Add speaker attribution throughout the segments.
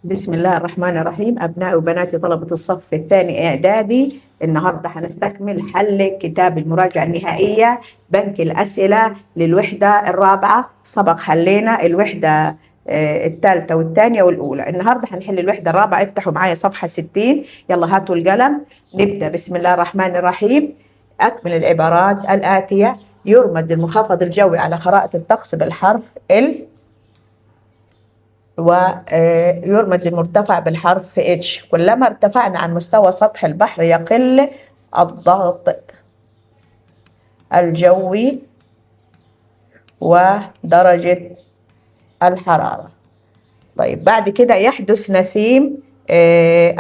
Speaker 1: بسم الله الرحمن الرحيم. أبنائي وبناتي طلبة الصف الثاني إعدادي، النهاردة هنستكمل حل كتاب المراجعة النهائية بنك الأسئلة للوحدة الرابعة. سبق حلينا الوحدة الثالثة والثانية والأولى. النهاردة هنحل الوحدة الرابعة. افتحوا معايا صفحة 60. يلا هاتوا القلم نبدأ. بسم الله الرحمن الرحيم. أكمل العبارات الآتية: يرمز المنخفض الجوي على خرائط الطقس بالحرف ال، ويرمز المرتفع بالحرف H. كلما ارتفعنا عن مستوى سطح البحر يقل الضغط الجوي ودرجة الحرارة. طيب بعد كده يحدث نسيم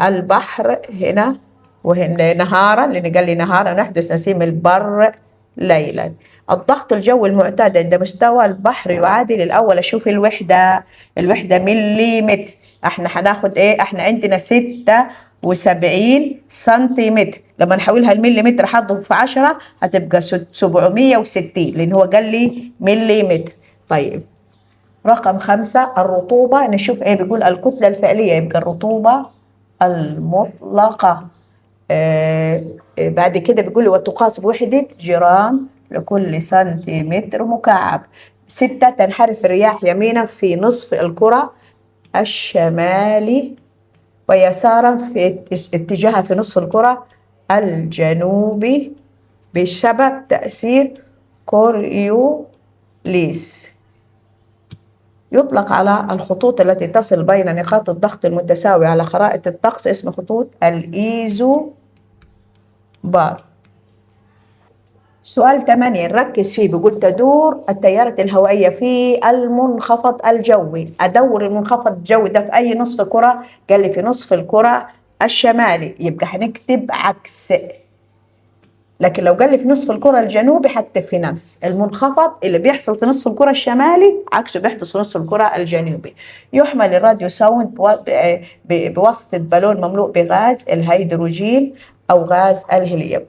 Speaker 1: البحر هنا وهنا نهارا، لأن قال لي نهارا يحدث نسيم البر ليلا. الضغط الجوي المعتاد عند مستوى البحر يعادل الأول. أشوف الوحدة مليمتر. احنا هناخد ايه؟ احنا عندنا 76 سنتيمتر. لما نحولها المليمتر هضرب في 10 هتبقى 760، لأن هو قال لي مليمتر. طيب رقم 5 الرطوبة. نشوف ايه بيقول. الكتلة الفعلية يبقى الرطوبة المطلقة. بعد كده بيقول وتقاس بوحدة جرام لكل سنتيمتر مكعب. 6 تنحرف الرياح يمينا في نصف الكرة الشمالي ويسارا في اتجاهها في نصف الكرة الجنوبي بسبب تأثير كوريوليس. يطلق على الخطوط التي تصل بين نقاط الضغط المتساوي على خرائط الطقس اسم خطوط الإيزو بار. سؤال 8 نركز فيه. بيقول تدور التيارات الهوائية في المنخفض الجوي. أدور المنخفض الجوي ده في أي نصف كرة؟ قال لي في نصف الكرة الشمالي، يبقى هنكتب عكس. لكن لو قال لي في نصف الكرة الجنوبي هكتب في نفس. المنخفض اللي بيحصل في نصف الكرة الشمالي عكسه بيحدث في نصف الكرة الجنوبي. يحمل الراديو ساوند بواسطة بالون مملوء بغاز الهيدروجين أو غاز الهيليوم.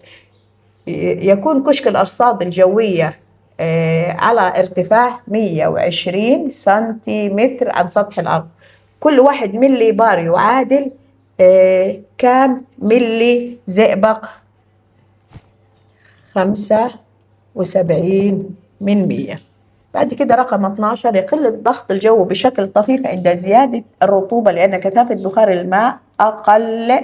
Speaker 1: يكون كشك الأرصاد الجوية على ارتفاع 120 سنتيمتر عن سطح الأرض. كل 1 ملي بار يعادل كام ملي زئبق؟ 75%. بعد كده رقم 12 يقل الضغط الجوي بشكل طفيف عند زيادة الرطوبة لأن كثافة بخار الماء أقل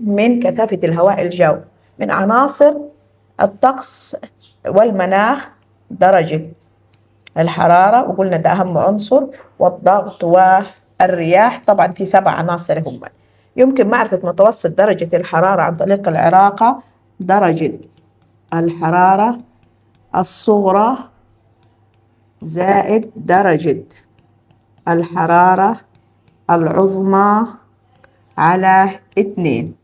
Speaker 1: من كثافة الهواء الجوي. من عناصر الطقس والمناخ درجة الحرارة، وقلنا ده أهم عنصر، والضغط والرياح. طبعا في 7 عناصر هم. يمكن معرفة متوسط درجة الحرارة عن طريق العلاقة درجة الحرارة الصغرى زائد درجة الحرارة العظمى على 2.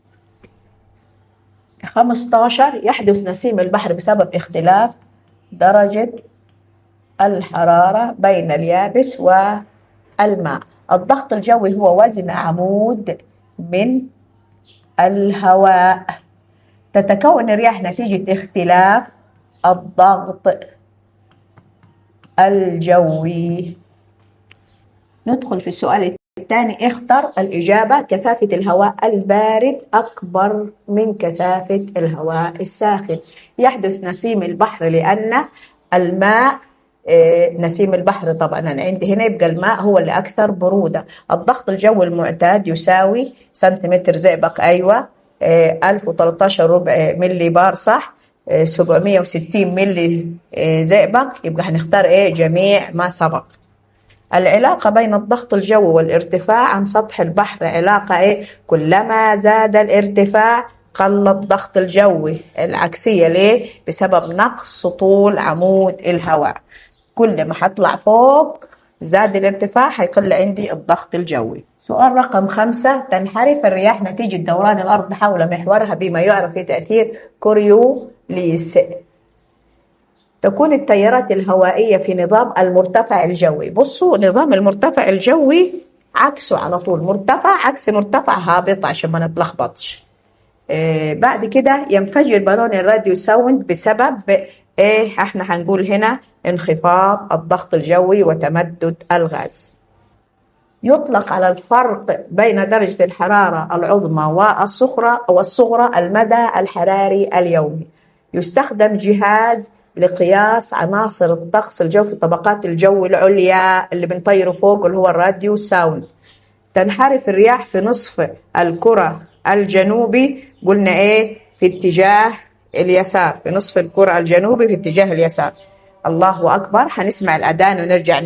Speaker 1: 15 يحدث نسيم البحر بسبب اختلاف درجة الحرارة بين اليابس والماء. الضغط الجوي هو وزن عمود من الهواء. تتكون الرياح نتيجة اختلاف الضغط الجوي. ندخل في السؤال الثاني. اختر الإجابة. كثافة الهواء البارد أكبر من كثافة الهواء الساخن. يحدث نسيم البحر لأن الماء نسيم البحر طبعا أنا عندي هنا يبقى الماء هو اللي أكثر برودة. الضغط الجوي المعتاد يساوي سنتيمتر زئبق. أيوة 1013 ربع ملي بار صح. 760 ملي زئبق. يبقى هنختار ايه؟ جميع ما سبق. العلاقة بين الضغط الجوي والارتفاع عن سطح البحر علاقة ايه؟ كلما زاد الارتفاع قل الضغط الجوي. العكسية ليه؟ بسبب نقص طول عمود الهواء. كل ما هطلع فوق زاد الارتفاع هيقل عندي الضغط الجوي. سؤال رقم 5 تنحرف الرياح نتيجة دوران الأرض حول محورها بما يعرف بتأثير كوريوليس. تكون التيارات الهوائية في نظام المرتفع الجوي. بصوا نظام المرتفع الجوي عكسه على طول. مرتفع عكس مرتفع هابط عشان ما نتلخبطش. بعد كده ينفجر بالون الراديو ساوند بسبب ايه؟ احنا هنقول هنا انخفاض الضغط الجوي وتمدد الغاز. يطلق على الفرق بين درجة الحرارة العظمى والصغرى المدى الحراري اليومي. يستخدم جهاز لقياس عناصر الطقس الجوي في طبقات الجو العليا اللي بنطيره فوق اللي هو الراديو ساوند. تنحرف الرياح في نصف الكرة الجنوبي، قلنا ايه؟ في اتجاه اليسار، في نصف الكرة الجنوبي في اتجاه اليسار. الله أكبر. هنسمع الأذان ونرجع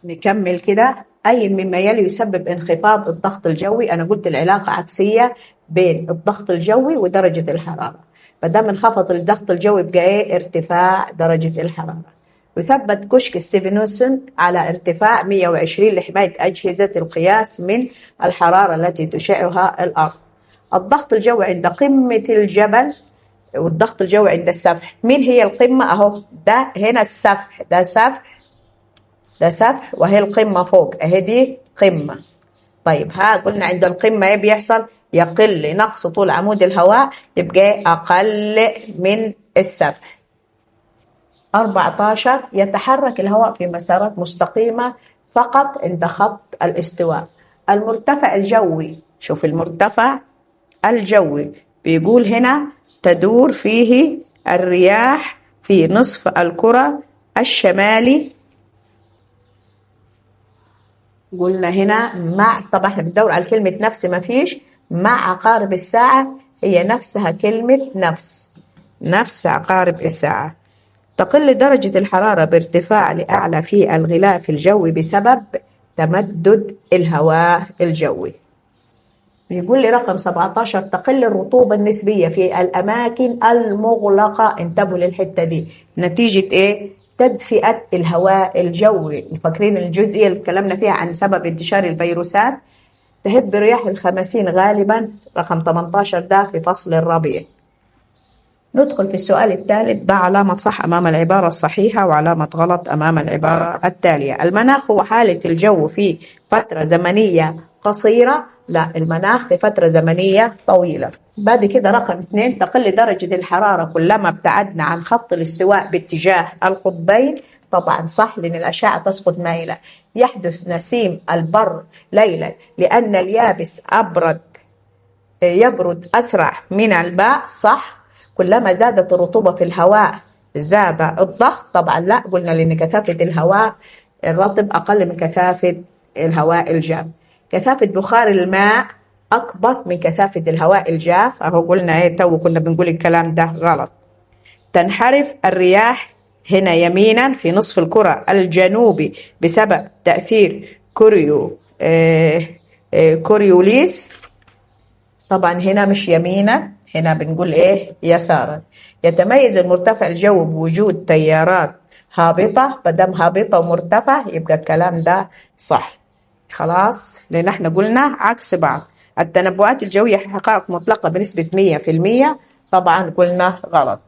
Speaker 1: نكمل كده. أي مما يلي يسبب انخفاض الضغط الجوي. أنا قلت العلاقة عكسية بين الضغط الجوي ودرجة الحرارة، فدام انخفض الضغط الجوي بقى إيه؟ ارتفاع درجة الحرارة. يثبت كشك ستيفنسون على ارتفاع 120 لحماية أجهزة القياس من الحرارة التي تشعها الأرض. الضغط الجوي عند قمة الجبل والضغط الجوي عند السفح. مين هي القمة؟ أهو ده هنا السفح، ده سفح وهي القمة فوق اهي دي قمة. طيب ها قلنا عند القمة ايه بيحصل؟ يقل نقص طول عمود الهواء، يبقى أقل من السفح. 14 يتحرك الهواء في مسارات مستقيمة فقط عند خط الاستواء. المرتفع الجوي، شوف المرتفع الجوي بيقول هنا تدور فيه الرياح في نصف الكرة الشمالي. قلنا هنا مع، طبعا احنا بندور على كلمة نفس، ما فيش مع عقارب الساعة، هي نفسها كلمة نفس عقارب الساعة. تقل درجة الحرارة بارتفاع لأعلى في الغلاف الجوي بسبب تمدد الهواء الجوي. بيقول لي رقم 17 تقل الرطوبة النسبية في الأماكن المغلقة. انتبهوا للحتة دي، نتيجة إيه؟ تدفئة الهواء الجوي. فاكرين الجزئية اللي اتكلمنا فيها عن سبب انتشار الفيروسات؟ تهب رياح الخمسين غالبا، رقم 18 ده في فصل الربيع. ندخل في السؤال الثالث. ضع علامة صح أمام العبارة الصحيحة وعلامة غلط أمام العبارة التالية. المناخ هو حالة الجو في فترة زمنية قصيرة. لا، المناخ في فترة زمنية طويلة. بعد كده رقم 2 تقل درجة الحرارة كلما ابتعدنا عن خط الاستواء باتجاه القطبين. طبعا صح، لأن الأشعة تسقط مائلة. يحدث نسيم البر ليلا لأن اليابس يبرد أسرع من الماء. صح. كلما زادت الرطوبة في الهواء زاد الضغط. طبعا لا، قلنا لأن كثافة الهواء الرطب أقل من كثافة الهواء الجاف. كثافة بخار الماء أكبر من كثافة الهواء الجاف. أهو قلنا إيه تو كنا بنقول الكلام ده غلط. تنحرف الرياح هنا يمينا في نصف الكرة الجنوبي بسبب تأثير كوريوليس. طبعا هنا مش يمينا، هنا بنقول ايه؟ يسارا. يتميز المرتفع الجوي بوجود تيارات هابطة. مادام هابطة ومرتفع يبقى الكلام ده صح. خلاص، لأن احنا قلنا عكس بعض. التنبؤات الجوية حقائق مطلقة بنسبة 100%. طبعا قلنا غلط.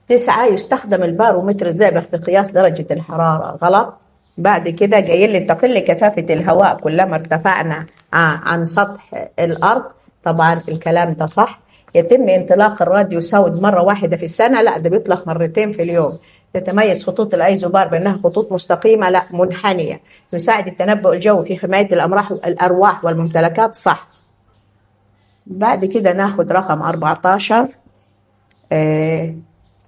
Speaker 1: 9 يستخدم البارومتر الزئبق في قياس درجة الحرارة. غلط. بعد كده جاي لي تقل كثافة الهواء كلما ارتفعنا عن سطح الأرض. طبعا الكلام ده صح. يتم انطلاق الراديو ساوند مرة واحدة في السنة. لا، ده بيطلق مرتين في اليوم. تتميز خطوط الأيزوبار بأنها خطوط مستقيمة، لا منحنية. يساعد التنبؤ الجوي في حماية الأرواح والممتلكات. صح. بعد كده ناخد رقم 14.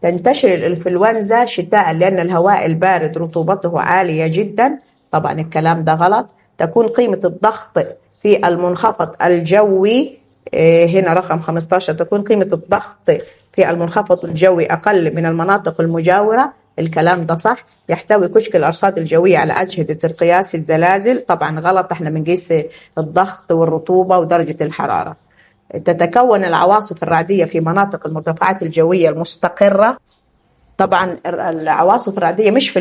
Speaker 1: تنتشر الإنفلونزا شتاء لأن الهواء البارد رطوبته عالية جدا. طبعا الكلام ده غلط. تكون قيمة الضغط في المنخفض الجوي، هنا رقم 15، تكون قيمة الضغط في المنخفض الجوي أقل من المناطق المجاورة. الكلام ده صح. يحتوي كشك الأرصاد الجوية على أجهزة القياس الزلازل. طبعا غلط، احنا بنقيس الضغط والرطوبة ودرجة الحرارة. تتكون العواصف الرعدية في مناطق المرتفعات الجوية المستقرة. طبعا العواصف الرعدية مش في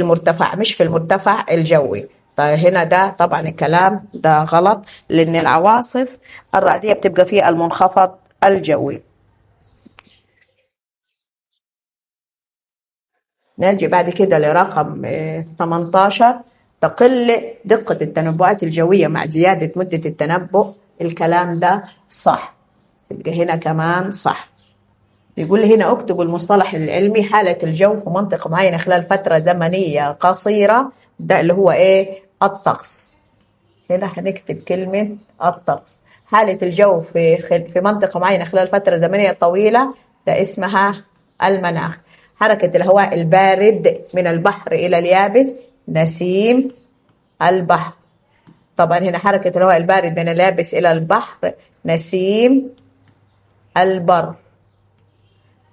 Speaker 1: المرتفع الجوي. طيب هنا ده طبعا الكلام ده غلط، لأن العواصف الرعدية بتبقى في المنخفض الجوي. نجي بعد كده لرقم 18. تقل دقة التنبؤات الجوية مع زيادة مدة التنبؤ. الكلام ده صح، يبقى هنا كمان صح. بيقول لي هنا اكتبوا المصطلح العلمي حالة الجو في منطقة معينة خلال فترة زمنية قصيرة. ده اللي هو ايه؟ الطقس. هنا هنكتب كلمة الطقس. حالة الجو في منطقة معينة خلال فترة زمنية طويلة ده اسمها المناخ. حركة الهواء البارد من البحر إلى اليابس نسيم البحر. طبعا هنا حركة الهواء البارد من اليابس إلى البحر نسيم البر.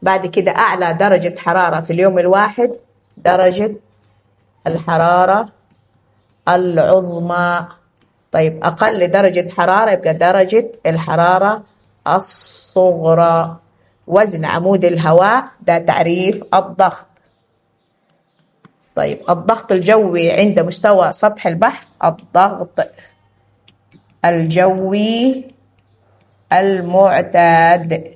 Speaker 1: بعد كده أعلى درجة حرارة في اليوم الواحد درجة الحرارة العظمى. طيب أقل درجة حرارة يبقى درجة الحرارة الصغرى. وزن عمود الهواء ده تعريف الضغط. طيب الضغط الجوي عند مستوى سطح البحر، الضغط الجوي المعتاد.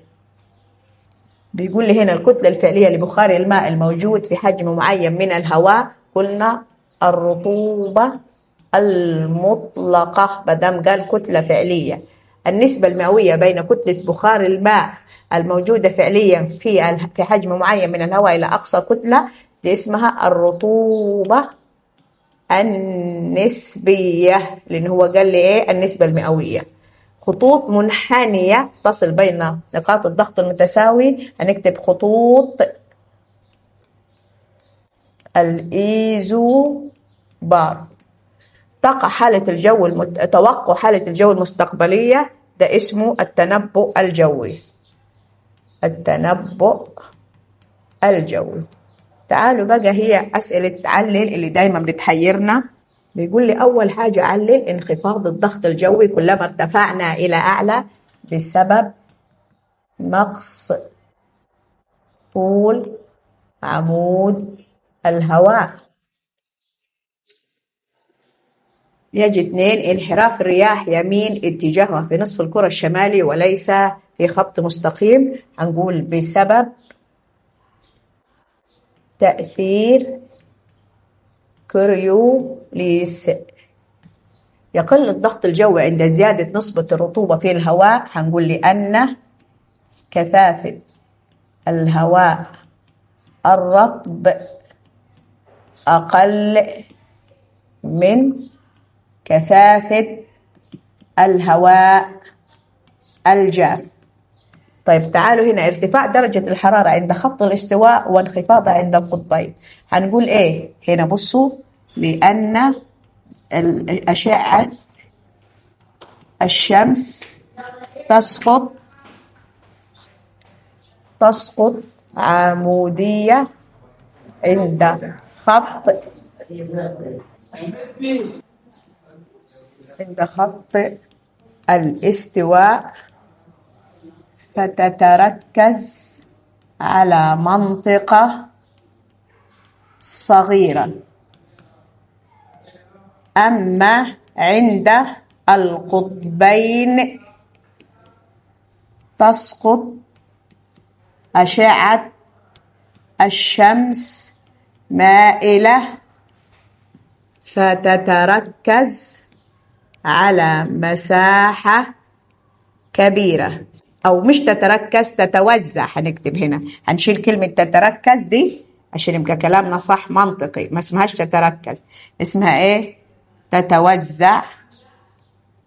Speaker 1: بيقول لي هنا الكتلة الفعلية لبخار الماء الموجود في حجم معين من الهواء، قلنا الرطوبة المطلقة بدم قال كتلة فعلية. النسبة المئوية بين كتلة بخار الماء الموجودة فعليا في حجم معين من الهواء إلى أقصى كتلة دي اسمها الرطوبة النسبية، لأن هو قال لي إيه النسبة المئوية. خطوط منحنية تصل بين نقاط الضغط المتساوي هنكتب خطوط الإيزو بار. توقع حالة الجو المستقبلية ده اسمه التنبؤ الجوي. التنبؤ الجوي. تعالوا بقى هي أسئلة علل اللي دايما بتحيرنا. بيقول لي أول حاجة علل انخفاض الضغط الجوي كلما ارتفعنا إلى أعلى بسبب نقص طول عمود الهواء. يجي 2 انحراف الرياح يمين اتجاهها في نصف الكرة الشمالي وليس في خط مستقيم، هنقول بسبب تأثير كوريوليس. يقل الضغط الجوي عند زيادة نسبة الرطوبة في الهواء، هنقول لأن كثافة الهواء الرطب أقل من كثافة الهواء الجاف. طيب تعالوا هنا ارتفاع درجة الحرارة عند خط الاستواء وانخفاضها عند القطبين، هنقول ايه هنا؟ بصوا، لأن أشعة الشمس تسقط عمودية عند خط الاستواء فتتركز على منطقة صغيرة، أما عند القطبين تسقط أشعة الشمس مائلة فتتركز على مساحة كبيرة، أو مش تتركز تتوزع. هنكتب هنا هنشيل كلمة تتركز دي عشان يبقى كلامنا صح منطقي، ما اسمهاش تتركز، اسمها ايه؟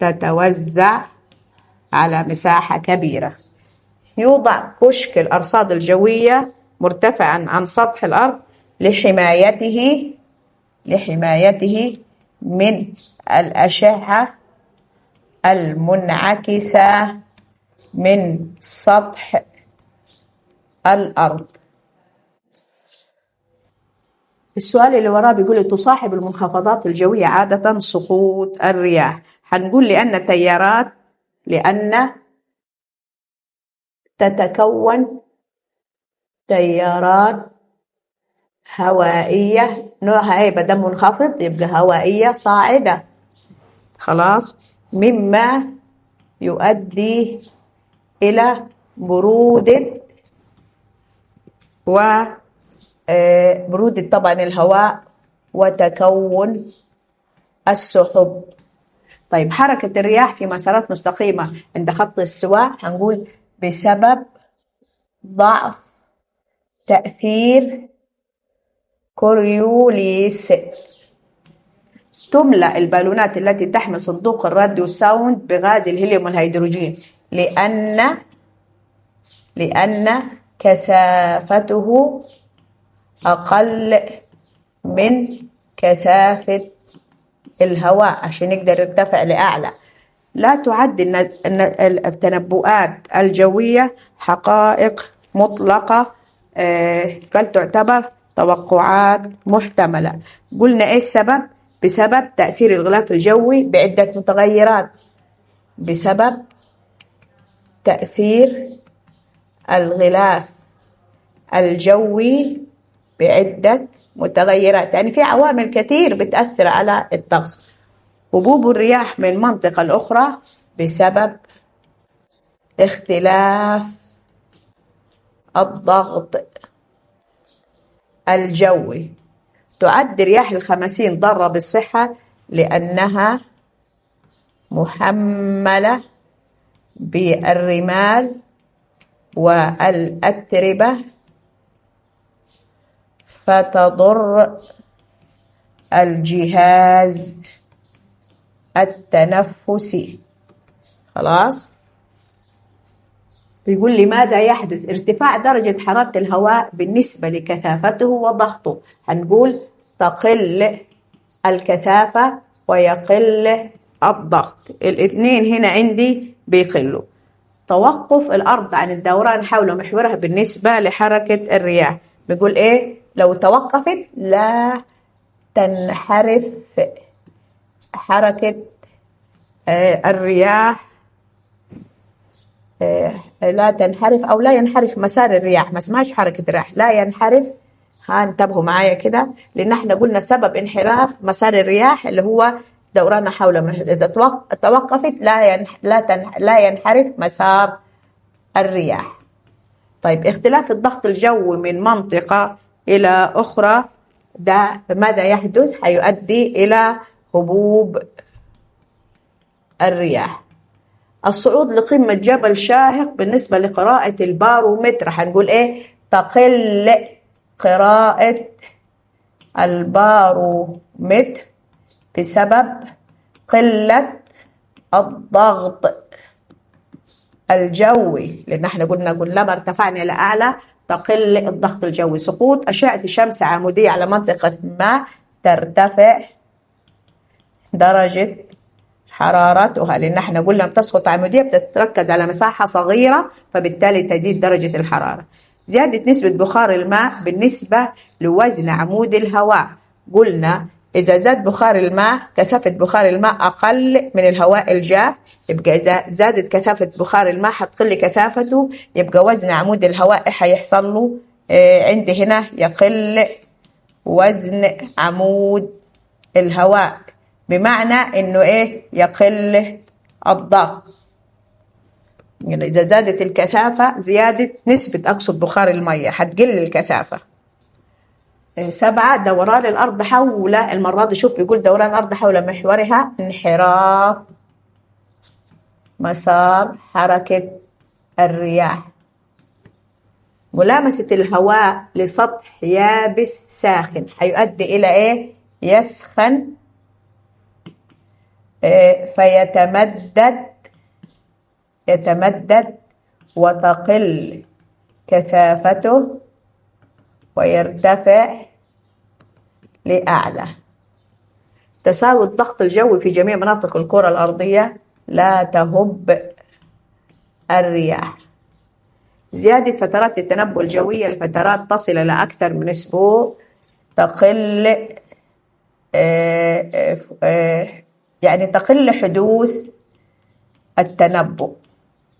Speaker 1: تتوزع على مساحة كبيرة. يوضع كشك الأرصاد الجوية مرتفعا عن سطح الأرض لحمايته من الأشعة المنعكسة من سطح الأرض. السؤال اللي وراه بيقول تصاحب المنخفضات الجوية عادة سقوط الرياح، هنقول لأن تتكون تيارات هوائية نوعها ايه بدل منخفض يبقى هوائية صاعدة، خلاص، مما يؤدي إلى برودة طبعا الهواء وتكون السحب. طيب حركة الرياح في مسارات مستقيمة عند خط الاستواء هنقول بسبب ضعف تأثير كوريوليس. تملأ البالونات التي تحمل صندوق الراديو ساوند بغاز الهيليوم والهيدروجين لأن كثافته أقل من كثافة الهواء عشان يقدر يرتفع لأعلى. لا تعد التنبؤات الجوية حقائق مطلقة، بل تعتبر توقعات محتملة. قلنا إيه السبب؟ بسبب تأثير الغلاف الجوي بعدة متغيرات. بسبب تأثير الغلاف الجوي بعدة متغيرات، يعني في عوامل كثير بتأثر على الطقس. هبوب الرياح من منطقة الأخرى بسبب اختلاف الضغط الجوي. تعد رياح الخمسين ضارة بالصحة لأنها محملة بالرمال والأتربة فتضر الجهاز التنفسي. خلاص. بيقول لي ماذا يحدث؟ ارتفاع درجة حرارة الهواء بالنسبة لكثافته وضغطه. هنقول تقل الكثافة ويقل الضغط، الاثنين هنا عندي بيقلوا. توقف الأرض عن الدوران حول محورها بالنسبة لحركة الرياح. بيقول إيه؟ لو توقفت لا تنحرف حركة الرياح، لا تنحرف أو لا ينحرف مسار الرياح، ما اسمهاش حركة الرياح، لا ينحرف. انتبهوا معايا كده، لأن احنا قلنا سبب انحراف مسار الرياح اللي هو دورانها حول محور. إذا توقفت لا ينحرف مسار الرياح. طيب اختلاف الضغط الجوي من منطقة إلى أخرى ده ماذا يحدث؟ هيؤدي إلى هبوب الرياح. الصعود لقمة جبل شاهق بالنسبة لقراءة البارومتر هنقول إيه؟ تقل قراءة البارومتر بسبب قلة الضغط الجوي، لأن احنا قلنا كلما ارتفعنا إلى أعلى تقل الضغط الجوي. سقوط أشعة الشمس عمودية على منطقة ما ترتفع درجة حرارتها، لأن احنا قلنا بتسقط عمودية بتتركز على مساحة صغيرة فبالتالي تزيد درجة الحرارة. زيادة نسبة بخار الماء بالنسبة لوزن عمود الهواء. قلنا إذا زاد بخار الماء كثافة بخار الماء أقل من الهواء الجاف، يبقى إذا زادت كثافة بخار الماء هتقل كثافته، يبقى وزن عمود الهواء هيحصل له عندي هنا يقل وزن عمود الهواء، بمعنى إنه إيه؟ يقل الضغط. يعني إذا زادت الكثافة زيادة نسبة أقصد بخار المية هتقل الكثافة. 7 دوران الأرض حول، المرة دي شوف بيقول دوران الأرض حول محورها انحراف مسار حركة الرياح. ملامسة الهواء لسطح يابس ساخن هيؤدي إلى إيه؟ يسخن يتمدد وتقل كثافته ويرتفع لأعلى. تساوي الضغط الجوي في جميع مناطق الكرة الأرضية، لا تهب الرياح. زيادة فترات التنبؤ الجوية لفترات تصل إلى أكثر من أسبوع تقل يعني تقل حدوث التنبؤ.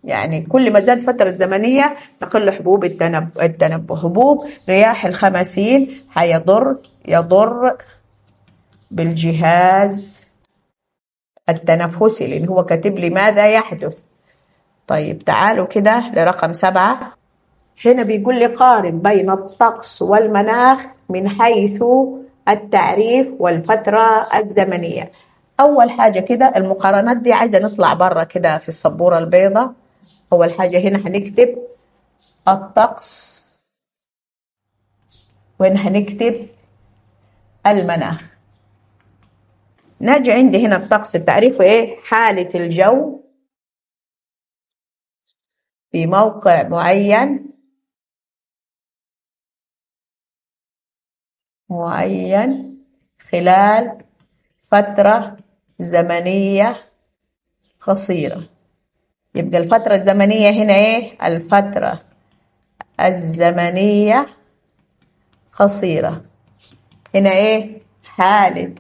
Speaker 1: يعني كل ما زادت فترة زمنية تقل حبوب التنبؤ. هبوب رياح الخمسين يضر بالجهاز التنفسي، لأن هو كاتب لي ماذا يحدث. طيب تعالوا كده لرقم 7. هنا بيقول لي قارن بين الطقس والمناخ من حيث التعريف والفترة الزمنية. أول حاجة كده المقارنات دي عايزة نطلع برا كده في السبورة البيضاء. أول حاجة هنا هنكتب الطقس وهنا هنكتب المناخ. نجي عندي هنا الطقس تعريفه إيه؟ حالة الجو في موقع معين خلال فترة زمنية قصيرة. يبقى الفترة الزمنية هنا إيه؟ الفترة الزمنية قصيرة. هنا إيه؟ حالة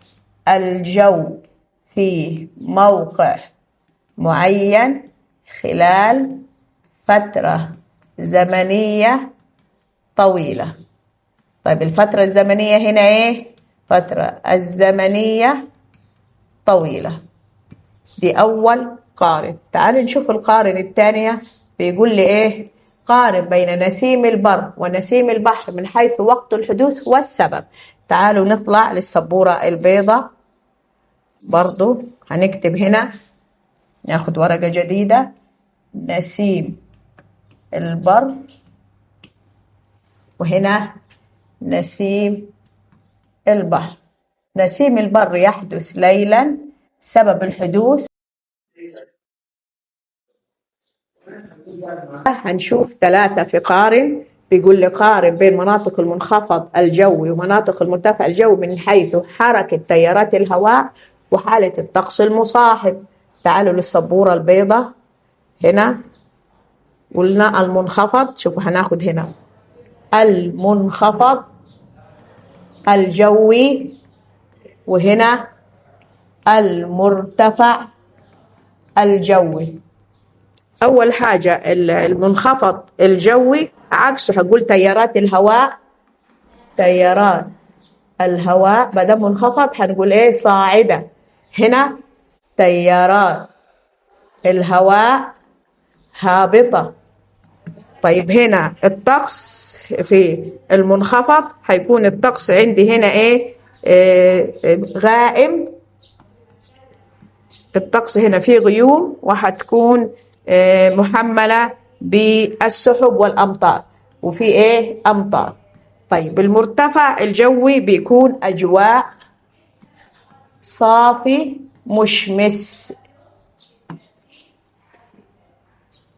Speaker 1: الجو في موقع معين خلال فترة زمنية طويلة. طيب الفترة الزمنية هنا إيه؟ فترة الزمنية طويلة. دي أول قارن. تعال نشوف القارن الثانية. بيقول لي إيه؟ قارن بين نسيم البر ونسيم البحر من حيث وقت الحدوث والسبب. تعالوا نطلع للسبورة البيضاء. برضو هنكتب هنا، ناخد ورقة جديدة، نسيم البر، وهنا نسيم البحر. نسيم البر يحدث ليلا. سبب الحدوث هنشوف 3 في قارن. بيقول لي قارن بين مناطق المنخفض الجوي ومناطق المرتفع الجوي من حيث حركة تيارات الهواء وحالة الطقس المصاحب. تعالوا للسبورة البيضاء. هنا قلنا المنخفض، شوفوا هناخد هنا المنخفض الجوي، وهنا المرتفع الجوي. أول حاجة المنخفض الجوي عكسه هقول تيارات الهواء. تيارات الهواء ما دام منخفض هنقول إيه؟ صاعدة. هنا تيارات الهواء هابطة. طيب هنا الطقس في المنخفض هيكون الطقس عندي هنا إيه؟ غائم. الطقس هنا فيه غيوم وهتكون محملة بالسحب والأمطار، وفي إيه؟ أمطار. طيب المرتفع الجوي بيكون أجواء صافي مشمس.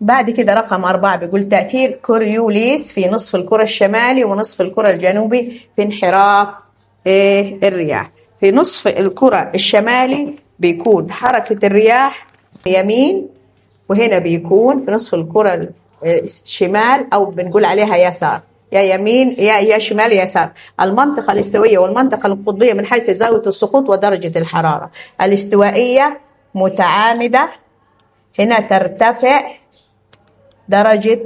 Speaker 1: بعد كده رقم 4 بيقول تأثير كوريوليس في نصف الكرة الشمالي ونصف الكرة الجنوبي في انحراف الرياح. في نصف الكرة الشمالي بيكون حركة الرياح يمين، وهنا بيكون في نصف الكرة الشمال أو بنقول عليها يسار، يا يمين يا شمال يسار. المنطقة الاستوائية والمنطقة القطبية من حيث زاوية السقوط ودرجة الحرارة. الاستوائية متعامدة، هنا ترتفع درجة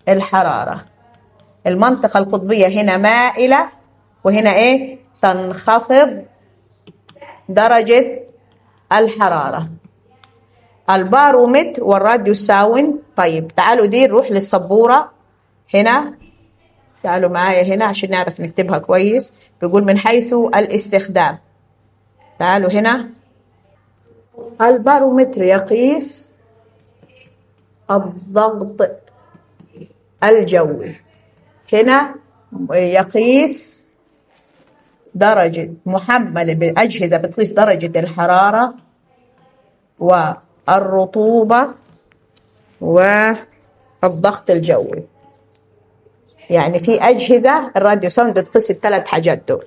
Speaker 1: الحرارة. المنطقة القطبية هنا مائلة، وهنا إيه؟ تنخفض درجة الحرارة. البارومتر والراديو ساون. طيب تعالوا دي نروح للسبورة. هنا تعالوا معايا هنا عشان نعرف نكتبها كويس. بيقول من حيث الاستخدام. تعالوا هنا. البارومتر يقيس الضغط الجوي. هنا يقيس درجة محمل بأجهزة بتقيس درجة الحرارة والرطوبة والضغط الجوي. يعني في أجهزة الراديو ساوند بتقيس ال3 حاجات دول.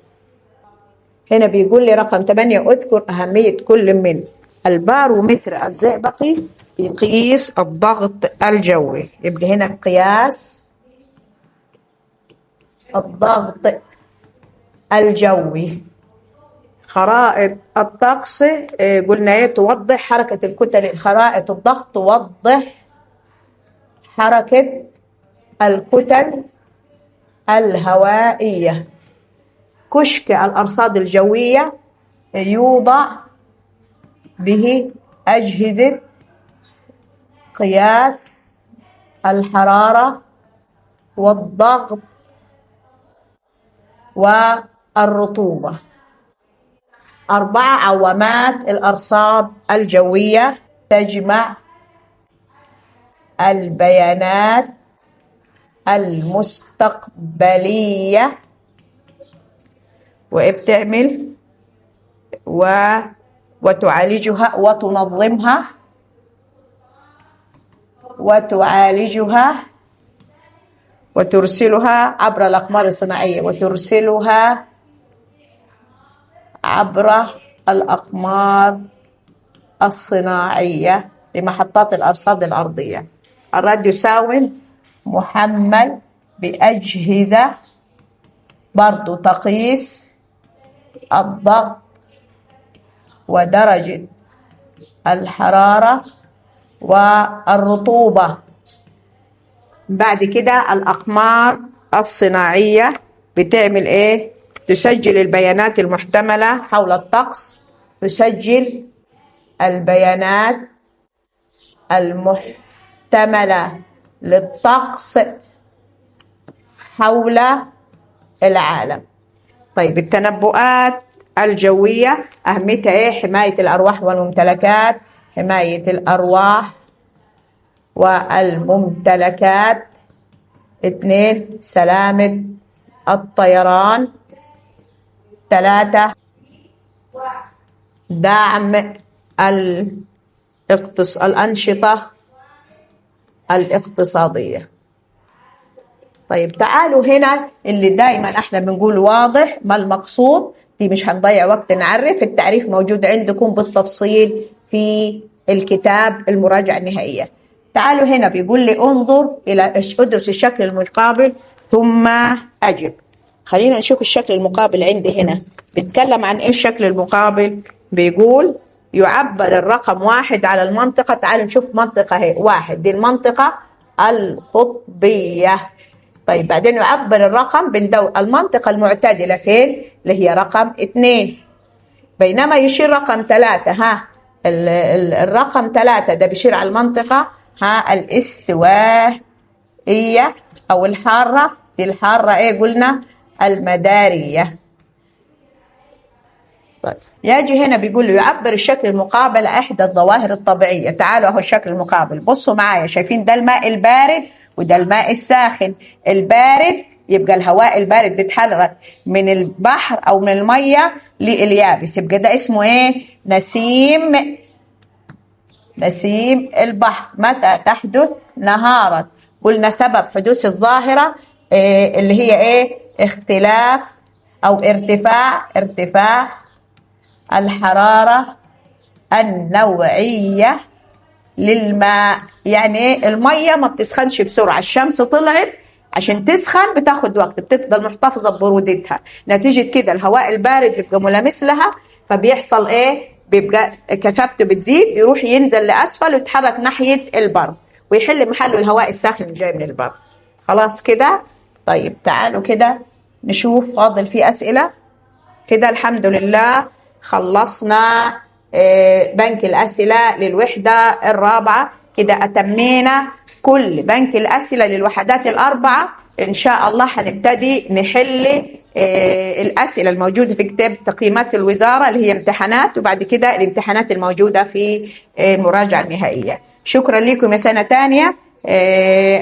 Speaker 1: هنا بيقول لي رقم 8 أذكر أهمية كل من. البارومتر الزئبقي يقيس الضغط الجوي. يبقى هنا قياس الضغط الجوي. خرائط الطقس قلنا ايه؟ توضح حركة الكتل. خرائط الضغط توضح حركة الكتل الهوائية. كشك الأرصاد الجوية يوضع به أجهزة قياس الحرارة والضغط والرطوبة. 4 عوامات الأرصاد الجوية تجمع البيانات المستقبلية وبتعمل وتعالجها وتعالجها وترسلها عبر الأقمار الصناعية لمحطات الأرصاد الأرضية. الراديو ساوند محمل بأجهزة برضو تقيس الضغط ودرجة الحرارة والرطوبة. بعد كده الأقمار الصناعية بتعمل إيه؟ تسجل البيانات المحتملة حول الطقس، تسجل البيانات المحتملة للطقس حول العالم. طيب التنبؤات الجوية أهميتها إيه؟ حماية الأرواح والممتلكات، حماية الأرواح والممتلكات. 2 سلامة الطيران. 3 دعم الأنشطة الاقتصادية. طيب تعالوا هنا اللي دائما احنا بنقول واضح ما المقصود، دي مش هنضيع وقت نعرف، التعريف موجود عندكم بالتفصيل في الكتاب المراجعة النهائية. تعالوا هنا بيقول لي انظر إلى ادرس الشكل المقابل ثم أجب. خلينا نشوف الشكل المقابل عندي هنا بيتكلم عن ايه. الشكل المقابل بيقول يعبر الرقم 1 على المنطقة. تعالوا نشوف منطقة هي 1، دي المنطقة القطبية. طيب بعدين يعبر الرقم المنطقة المعتدلة فين؟ اللي هي رقم 2. بينما يشير رقم 3 الرقم 3 ده بيشير على المنطقة الاستوائية أو الحارة. دي الحارة ايه قلنا؟ المدارية. طيب يجي هنا بيقول له يعبر الشكل المقابل إحدى الظواهر الطبيعية. تعالوا اهو الشكل المقابل، بصوا معايا، شايفين ده الماء البارد وده الماء الساخن. البارد يبقى الهواء البارد بيتحرك من البحر أو من المية لليابس، يبقى ده اسمه ايه؟ نسيم البحر. متى تحدث؟ نهارا. قلنا سبب حدوث الظاهرة اللي هي ايه؟ اختلاف أو ارتفاع الحرارة النوعية للماء. يعني المية ما بتسخنش بسرعة، الشمس طلعت عشان تسخن بتاخد وقت، بتفضل محتفظة ببرودتها، نتيجة كده الهواء البارد بيبقى ملامس لها، فبيحصل ايه؟ بيبقى كثافته بتزيد، يروح ينزل لأسفل ويتحرك ناحية البر ويحل محله الهواء الساخن اللي جاي من البر. خلاص كده؟ طيب تعالوا كده نشوف فاضل في أسئلة كده. الحمد لله خلصنا بنك الأسئلة للوحدة الرابعة. كده أتمينا كل بنك الأسئلة للوحدات الأربعة. إن شاء الله هنبتدي نحل الأسئلة الموجودة في كتاب تقييمات الوزارة اللي هي امتحانات، وبعد كده الامتحانات الموجودة في المراجعة النهائية. شكرا لكم يا سنة تانية.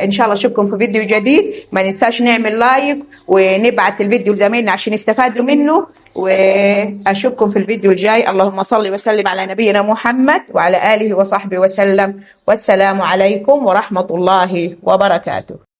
Speaker 1: ان شاء الله اشوفكم في فيديو جديد. ما ننساش نعمل لايك ونبعت الفيديو لزمايلنا عشان يستفادوا منه، واشوفكم في الفيديو الجاي. اللهم صل وسلم على نبينا محمد وعلى آله وصحبه وسلم، والسلام عليكم ورحمة الله وبركاته.